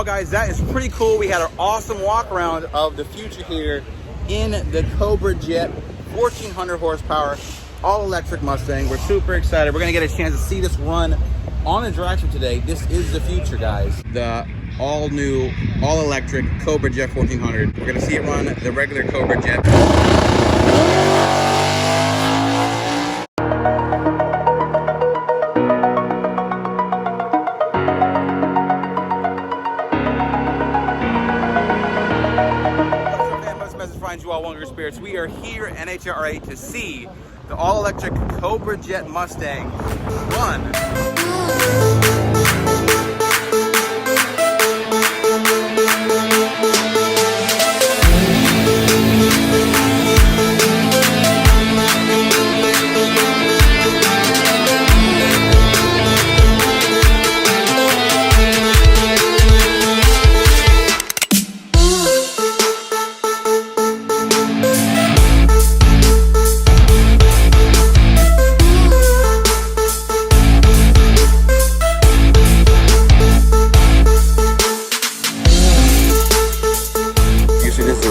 Well, guys, that is pretty cool. We had an awesome walk around of the future here in the Cobra Jet 1400 horsepower all electric Mustang. We're super excited. We're gonna get a chance to see this run on a drag strip today. This is the future, guys. The all new, all electric Cobra Jet 1400. We're gonna see it run the regular Cobra Jet. You all Wonder Spirits. We are here at NHRA to see the all-electric Cobra Jet Mustang run.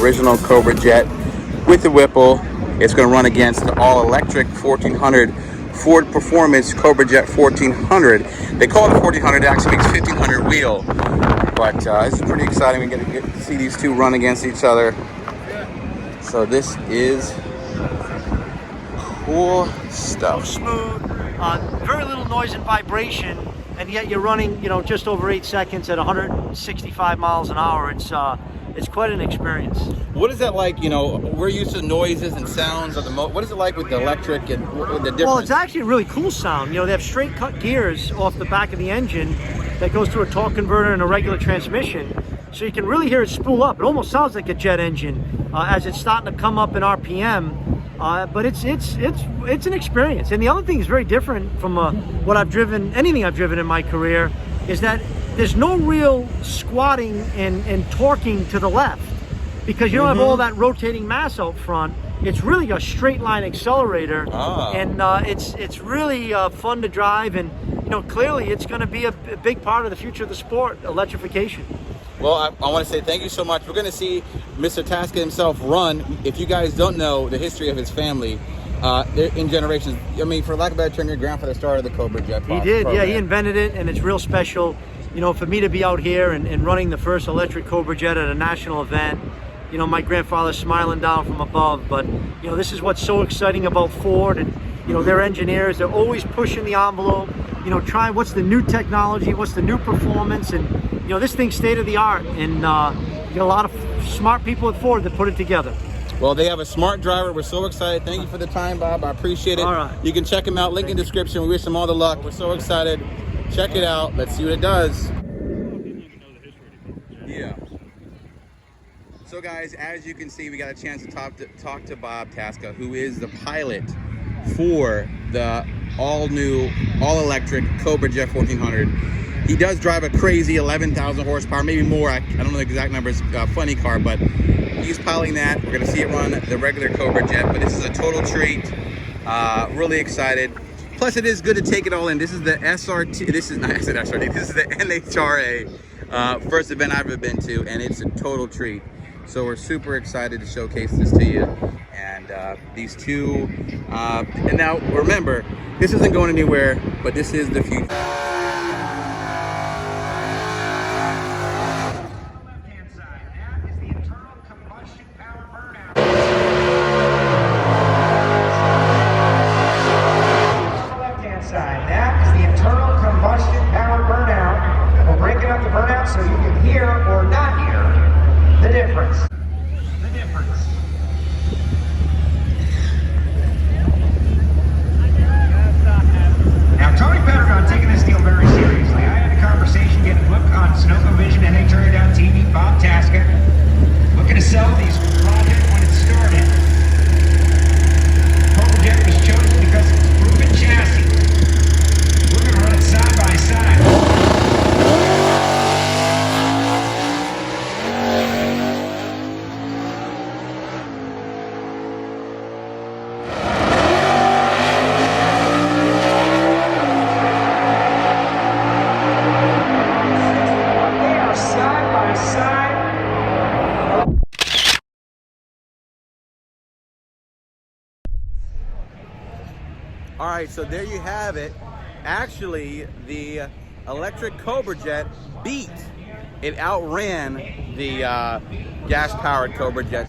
Original Cobra Jet with the Whipple. It's going to run against the all-electric 1400 Ford Performance Cobra Jet 1400. They call it a 1400. It actually makes 1500 wheel. But this is pretty exciting. We get to see these two run against each other. So this is cool stuff. So smooth, very little noise and vibration, and yet you're running, just over 8 seconds at 165 miles an hour. It's quite an experience. What is that like? We're used to noises and sounds of the what is it like with the electric and the difference? Well, it's actually a really cool sound. They have straight cut gears off the back of the engine that goes through a torque converter and a regular transmission, so you can really hear it spool up. It almost sounds like a jet engine as it's starting to come up in RPM. But it's an experience. And the other thing is very different from what I've driven, anything I've driven in my career, is that there's no real squatting and torquing to the left, because you don't have all that rotating mass out front. It's really a straight line accelerator, and it's really fun to drive, and clearly it's going to be a big part of the future of the sport, electrification. Well, I want to say thank you so much. We're going to see Mr. Tasca himself run. If you guys don't know the history of his family, in generations, for lack of a better term, your grandfather started the Cobra Jet. He did, program. Yeah, he invented it, and it's real special. For me to be out here and running the first electric Cobra Jet at a national event, my grandfather's smiling down from above. But, this is what's so exciting about Ford, and, their engineers, they're always pushing the envelope, trying what's the new technology, what's the new performance, and, this thing's state of the art, and you got a lot of smart people at Ford that put it together. Well, they have a smart driver. We're so excited. Thank you for the time, Bob. I appreciate it. All right. You can check him out. Link in the description. We wish him all the luck. We're so excited. Check it out. Let's see what it does. Yeah. So, guys, as you can see, we got a chance to talk to Bob Tasca, who is the pilot for the all-new, all-electric Cobra Jet 1400. He does drive a crazy 11,000 horsepower, maybe more. I don't know the exact numbers. Funny car, but he's piloting that. We're going to see it run the regular Cobra Jet, but this is a total treat. Really excited. Plus, it is good to take it all in. This is the SRT. This is not SRT. This is the NHRA first event I've ever been to, and it's a total treat. So we're super excited to showcase this to you. And these two. And now remember, this isn't going anywhere, but this is the future. So you can hear or not hear the difference. Now Tony Pettergon taking this deal very All right, so there you have it. Actually, the electric Cobra Jet beat. It outran the gas-powered Cobra Jet.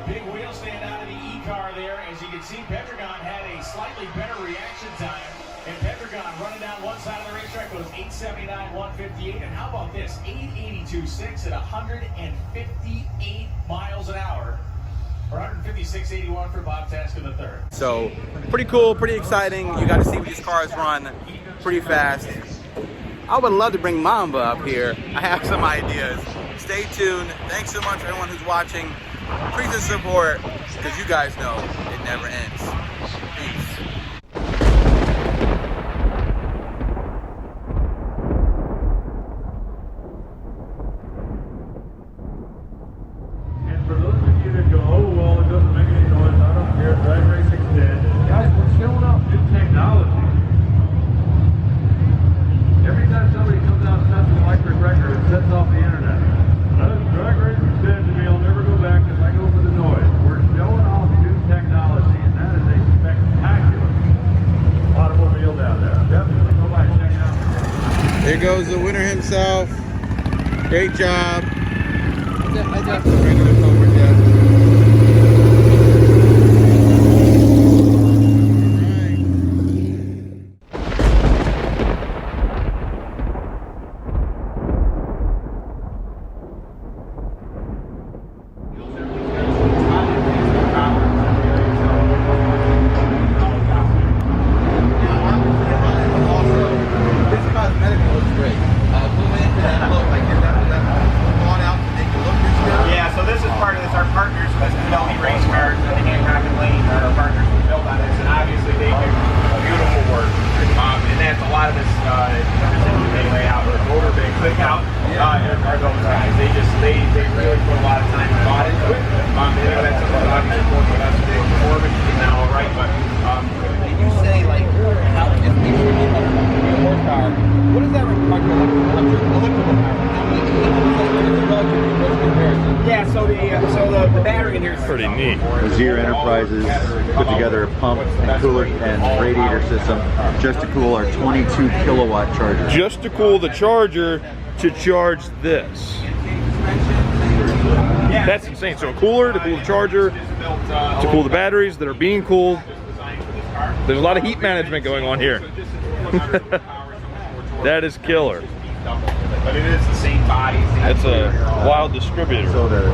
Big wheel stand out of the E-car there. As you can see, Petragon had a slightly better reaction time. And Petragon running down one side of the racetrack was 879.158. And how about this? 882.6 at 158 miles an hour. Or 156.81 for Bob Tasca III. So, pretty cool, pretty exciting. You got to see these cars run pretty fast. I would love to bring Mamba up here. I have some ideas. Stay tuned. Thanks so much for everyone who's watching. Please support, because you guys know it never ends. Peace. And for those of you that go, oh, well, it doesn't make any noise, I don't care, drag racing's dead. Guys, we're showing off new technology. Every time somebody comes out and sets an electric record, it sets off the internet. Drag racing's dead to me, I'll never go back because I go for the noise. We're showing off new technology, and that is a spectacular automobile down there. Definitely go by and check it out. There goes the winner himself. Great job. I got the regular Cobra Jet. They really put a lot of time and thought into it. That's something that obviously worked with us for performance is now all right, but Did you say like how if we should be like horsepower? What does that reflect on electrical power? How many yeah, so the battery in here is Pretty neat. Zier Enterprises put together a pump and cooler and radiator system just to cool our 22 kilowatt charger. Just to cool the charger to charge this. That's insane. So a cooler to cool the charger, to cool the batteries that are being cooled. There's a lot of heat management going on here. That is killer. But it is the same body. That's a wild distributor. So the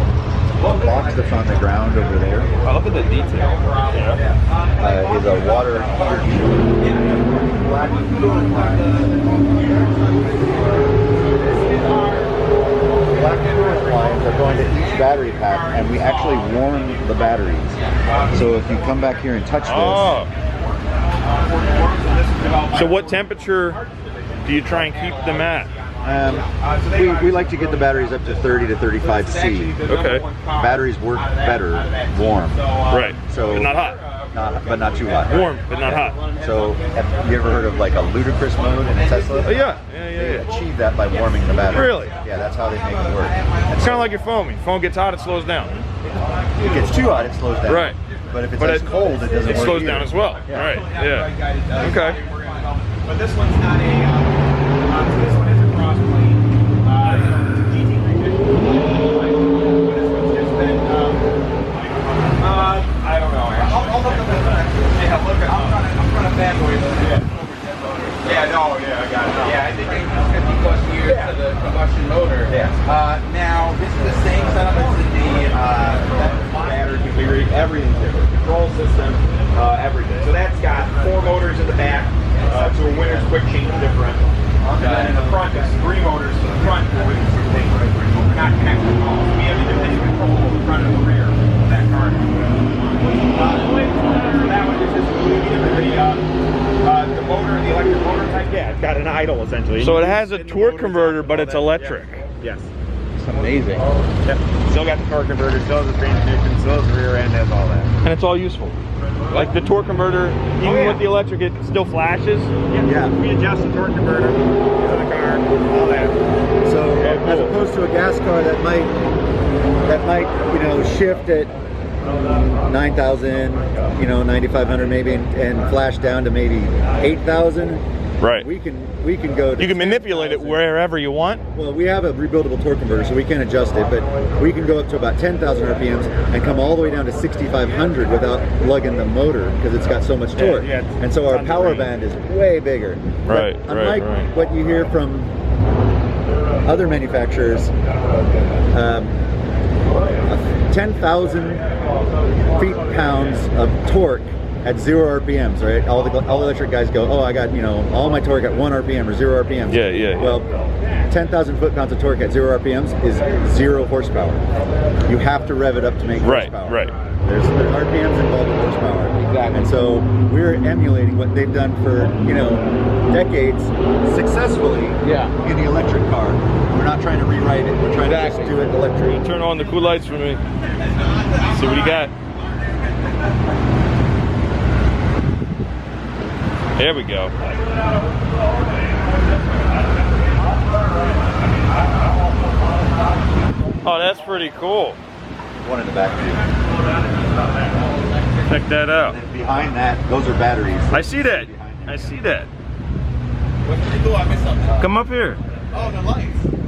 box that's on the ground over there Look at the detail. is a water heater. Black cooling lines are going to each battery pack, and we actually warm the batteries. So if you come back here and touch this, So what temperature do you try and keep them at? we like to get the batteries up to 30 to 35 C. Okay. Batteries work better warm. Right. So But not hot. But not too hot. Warm, but not hot. So have you ever heard of like a ludicrous mode in a Tesla? Oh, yeah. They achieve that by warming the battery. Really? Yeah, that's how they make it work. It's kind of like your phone. When your phone gets hot, it slows down. If it gets too hot, it slows down. Right. But if it's cold, it doesn't work. It slows either. down as well. Yeah. Right. Yeah. Okay. But this one's not a. This one is a cross plane. I don't know. I'll look at this. Yeah, look at. I'm trying to fanboy this. Yeah, no, yeah, I got it. Yeah, I think it's 50 plus years to the combustion motor. Yeah. Now, this is the same setup as the Battery configuration, everything's different. Control system, everything. So that's got 4 motors in the back to a winner's quick change differential. And then in the front, it's 3 motors to the front for winner's quick change differential. We're not connected at all. So we have independent control of the front and the rear of that car. That one is just the motor, the electric motor type. Yeah, it's got an idle essentially. So it has a torque converter, but it's electric. Yes. amazing. Yep. Still got the torque converter, still has the transmission, still has the rear end, has all that. And it's all useful. Like the torque converter, even with the electric, it still flashes. Yeah. We adjust the torque converter to the car, all that. So as opposed to a gas car that might you know shift at 9,000, you know 9,500 maybe, and flash down to maybe 8,000. Right. We can go to You can manipulate it wherever you want. Well, we have a rebuildable torque converter, so we can adjust it, but we can go up to about 10,000 RPMs and come all the way down to 6,500 without lugging the motor because it's got so much torque. Yeah, and so our power band is way bigger. Right, But unlike right. what you hear from other manufacturers, 10,000 feet-pounds of torque at 0 RPMs, right? All electric guys go, oh, I got, you know, all my torque at 1 RPM or 0 RPMs. Yeah. Well, 10,000 foot-pounds of torque at 0 RPMs is 0 horsepower. You have to rev it up to make horsepower. Right. There's RPMs involved with horsepower. Exactly. And so we're emulating what they've done for, you know, decades successfully in the electric car. We're not trying to rewrite it. We're trying to just do it electric. Turn on the cool lights for me. See what you got. There we go. Oh, that's pretty cool. One in the back view. Check that out. And behind that, those are batteries. I see that. I see that. What's pretty cool, I missed something. Come up here. Oh, the lights.